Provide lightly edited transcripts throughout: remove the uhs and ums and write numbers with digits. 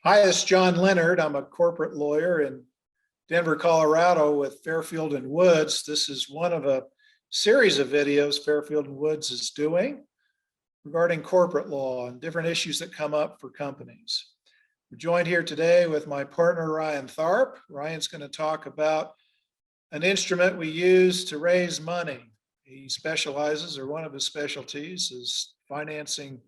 Hi, it's John Leonard. I'm a corporate lawyer in Denver, Colorado with Fairfield and Woods. This is one of a series of videos Fairfield and Woods is doing regarding corporate law and different issues that come up for companies. We're joined here today with my partner, Ryan Tharp. Ryan's going to talk about an instrument we use to raise money. He specializes, or one of his specialties is financing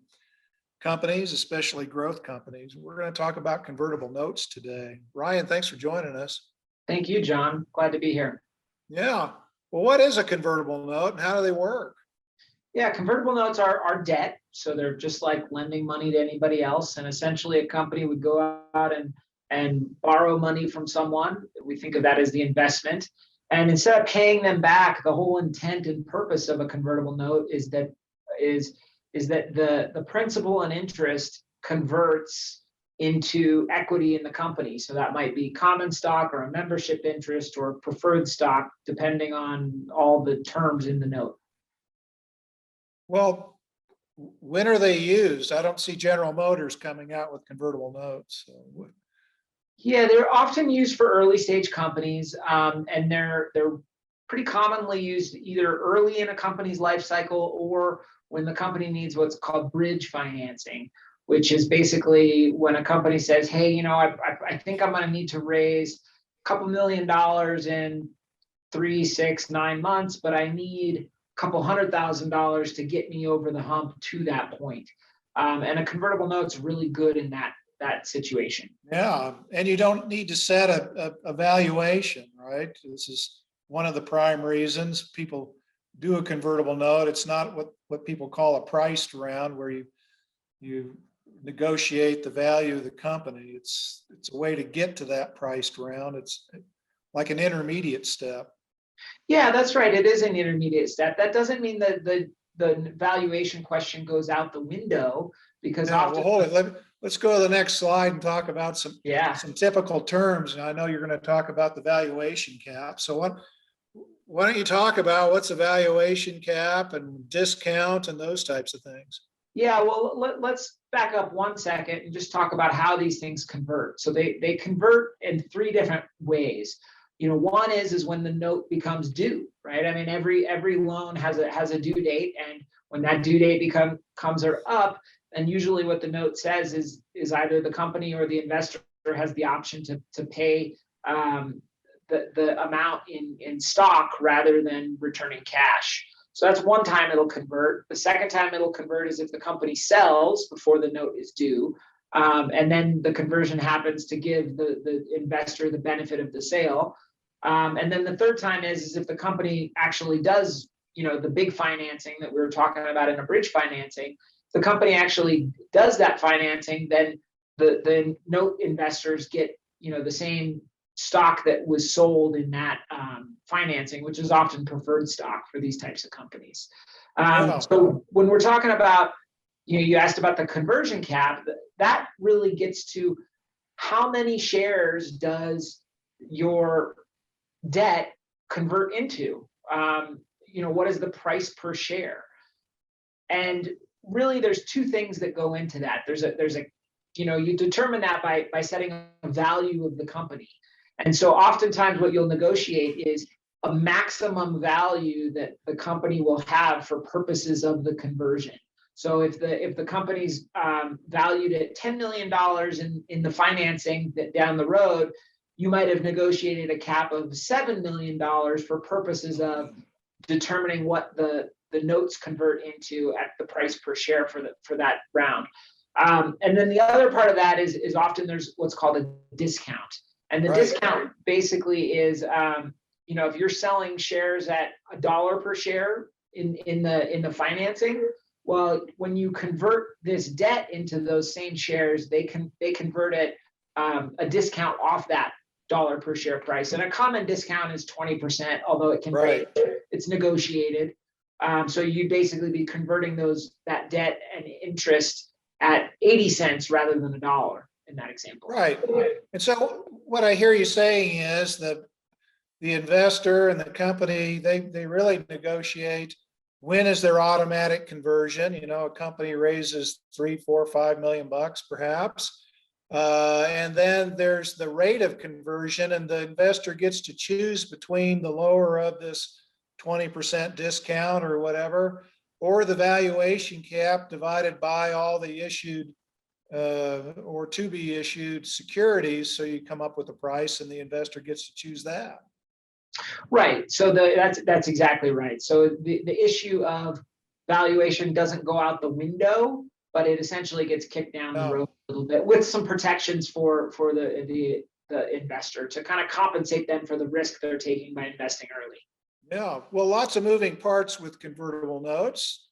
companies, especially growth companies. We're going to talk about convertible notes today. Ryan, thanks for joining us. Thank you, John. Glad to be here. Yeah. Well, what is a convertible note and how do they work? Yeah, convertible notes are debt. So they're just like lending money to anybody else. And essentially a company would go out and borrow money from someone. We think of that as the investment. And instead of paying them back, the whole intent and purpose of a convertible note is that the principal and interest converts into equity in the company. So that might be common stock or a membership interest or preferred stock, depending on all the terms in the note. Well, when are they used? I don't see General Motors coming out with convertible notes. Yeah, they're often used for early stage companies, and they're pretty commonly used either early in a company's life cycle or when the company needs what's called bridge financing, which is basically when a company says, hey, I think I'm going to need to raise a couple $1 million in 3, 6, 9 months, but I need a couple $100,000 to get me over the hump to that point. And a convertible note's really good in that situation. Yeah, and you don't need to set a valuation, right? This is one of the prime reasons people do a convertible note. It's not what people call a priced round where you negotiate the value of the company. It's a way to get to that priced round. It's like an intermediate step. Yeah, that's right. It is an intermediate step. That doesn't mean that the valuation question goes out the window, because often. Well, hold it. Let's go to the next slide and talk about some typical terms. And I know you're going to talk about the valuation cap. So why don't you talk about what's a valuation cap and discount and those types of things? Yeah, well, let's back up 1 second and just talk about how these things convert. So they convert in 3 different ways. One is when the note becomes due, right? I mean, every loan has a due date, and when that due date comes up, and usually what the note says is either the company or the investor has the option to pay the amount in stock rather than returning cash. So that's one time it'll convert. The second time it'll convert is if the company sells before the note is due. And then the conversion happens to give the investor the benefit of the sale. And then the third time is if the company actually does, the big financing that we were talking about in a bridge financing, the company actually does that financing, then the note investors get, the same stock that was sold in that financing, which is often preferred stock for these types of companies. So when we're talking about, you asked about the conversion cap, that really gets to how many shares does your debt convert into? What is the price per share? And really there's 2 things that go into that. You determine that by setting a value of the company. And so oftentimes what you'll negotiate is a maximum value that the company will have for purposes of the conversion. So if the company's valued at $10 million in the financing that down the road, you might have negotiated a cap of $7 million for purposes of determining what the notes convert into at the price per share for that round. And then the other part of that is often there's what's called a discount. And the discount basically is, if you're selling shares at $1 per share in the financing, well, when you convert this debt into those same shares, they convert it a discount off that $1 per share price. And a common discount is 20%, although it can vary. It's negotiated. So you'd basically be converting that debt and interest at 80 cents rather than $1 in that example. Right. And so what I hear you saying is that the investor and the company, they really negotiate when is their automatic conversion. A company raises $3, $4, $5 million perhaps. And then there's the rate of conversion, and the investor gets to choose between the lower of this 20% discount or whatever, or the valuation cap divided by all the issued or to be issued securities. So you come up with a price and the investor gets to choose that. Right. So that's exactly right. So the issue of valuation doesn't go out the window, but it essentially gets kicked down the road a little bit with some protections for the investor to kind of compensate them for the risk they're taking by investing early. Yeah, well, lots of moving parts with convertible notes.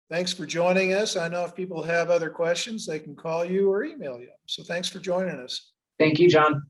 Thanks for joining us. I know if people have other questions, they can call you or email you. So thanks for joining us. Thank you, John.